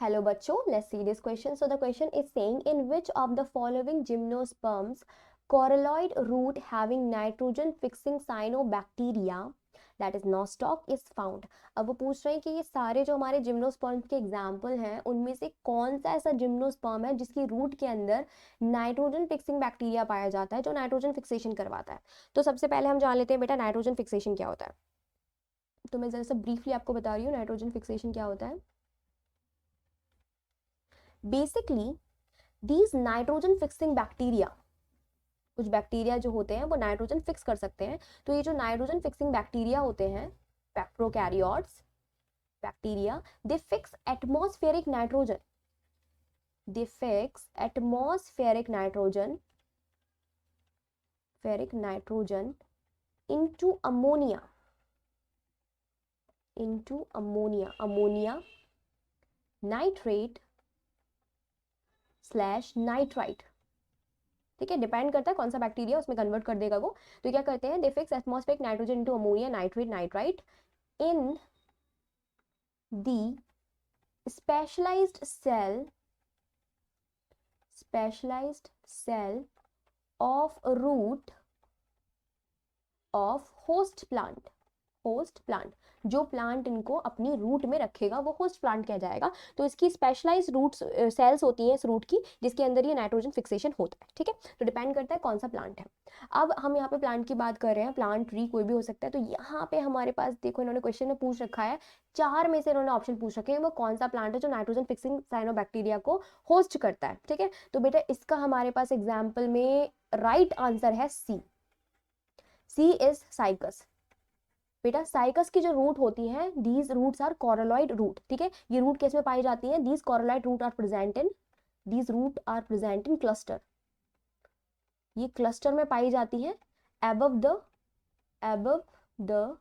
Hello बच्चों, let's see this question. So the question is saying in which of the following gymnosperms coralloid root having nitrogen fixing cyanobacteria that is nostoc is found. अब वो पूछ रहे हैं कि ये सारे जो हमारे जिम्नोस्पर्म्स के एग्जाम्पल हैं उनमें से कौन सा ऐसा जिम्नोस्पर्म है जिसकी रूट के अंदर नाइट्रोजन फिक्सिंग बैक्टीरिया पाया जाता है जो नाइट्रोजन फिक्सेशन करवाता है. तो सबसे पहले हम जान लेते हैं बेटा नाइट्रोजन फिक्सेशन क्या होता है. तो मैं जरा सा ब्रीफली आपको बता रही हूँ नाइट्रोजन फिक्सेशन क्या होता है. Basically these nitrogen fixing bacteria, कुछ बैक्टीरिया जो होते हैं वो नाइट्रोजन फिक्स कर सकते हैं. तो ये जो नाइट्रोजन फिक्सिंग बैक्टीरिया होते हैं प्रोकैरियोट्स बैक्टीरिया, दे फिक्स एटमॉस्फेरिक नाइट्रोजन, दे fix atmospheric nitrogen ferric nitrogen into ammonia, ammonia nitrate slash nitrite. ठीक है, डिपेंड करता है कौन सा बैक्टीरिया उसमें कन्वर्ट कर देगा वो. तो क्या करते हैं, they fix atmospheric nitrogen into ammonia nitrate nitrite in the specialized cell of root of host plant. जो प्लांट इनको अपनी रूट में रखेगा वो होस्ट प्लांट कह जाएगा. तो इसकी स्पेशलाइज्ड रूट सेल्स होती हैं इस रूट की जिसके अंदर ये नाइट्रोजन फिक्सेशन होता है. ठीक है, तो डिपेंड करता है कौन सा प्लांट है. अब हम यहाँ पे प्लांट की बात कर रहे हैं, प्लांट ट्री कोई भी हो सकता है. तो यहाँ पे हमारे पास देखो इन्होंने क्वेश्चन में पूछ रखा है, 4 में से इन्होंने ऑप्शन पूछ रखे हैं, वो कौन सा प्लांट है जो नाइट्रोजन फिक्सिंग साइनोबैक्टीरिया को होस्ट करता है. ठीक है, तो बेटा इसका हमारे पास एग्जाम्पल में राइट आंसर है सी इज साइकस. बेटा साइकस की जो रूट होती है, these roots are coralloid root. ठीक है, ये रूट किस में पाई जाती है, these coralloid root are present in cluster. ये क्लस्टर में पाई जाती है एबव द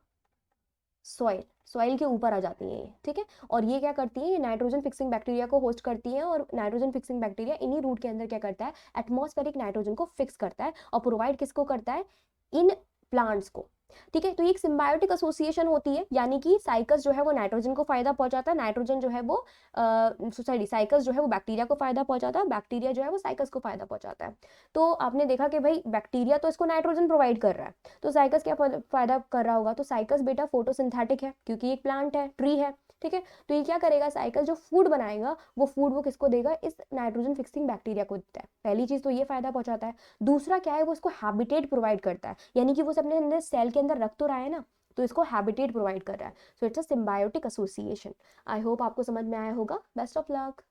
सॉइल के ऊपर आ जाती हैं ये. ठीक है, और ये क्या करती है, ये नाइट्रोजन फिक्सिंग बैक्टीरिया को होस्ट करती हैं और नाइट्रोजन फिक्सिंग बैक्टीरिया इन्हीं रूट के अंदर क्या करता है, एटमॉस्फेरिक नाइट्रोजन को फिक्स करता है और प्रोवाइड किसको करता है, इन प्लांट्स को. ठीक है, तो ये एक सिम्बायोटिक एसोसिएशन होती है, यानी कि साइकस जो है वो नाइट्रोजन को फायदा पहुंचाता है, नाइट्रोजन जो है वो साइकस जो है वो बैक्टीरिया को फायदा पहुंचाता है, बैक्टीरिया जो है वो साइकस को फायदा पहुंचाता है. तो आपने देखा कि भाई बैक्टीरिया तो इसको नाइट्रोजन प्रोवाइड कर रहा है, तो साइकस क्या फायदा कर रहा होगा, तो साइकस बेटा फोटोसिंथेटिक है क्योंकि एक प्लांट है, ट्री है. ठीक है, तो ये क्या करेगा, साइकस जो फूड बनाएगा वो फूड वो किसको देगा, इस नाइट्रोजन फिक्सिंग बैक्टीरिया को देता है. पहली चीज तो ये फायदा पहुंचाता है. दूसरा क्या है, वो इसको हैबिटेट प्रोवाइड करता है, यानी कि वो अपने अंदर सेल के अंदर रख तो रहा है ना, तो इसको हैबिटेट प्रोवाइड कर रहा है. So it's a symbiotic association. I hope आपको समझ में आया होगा. Best of luck.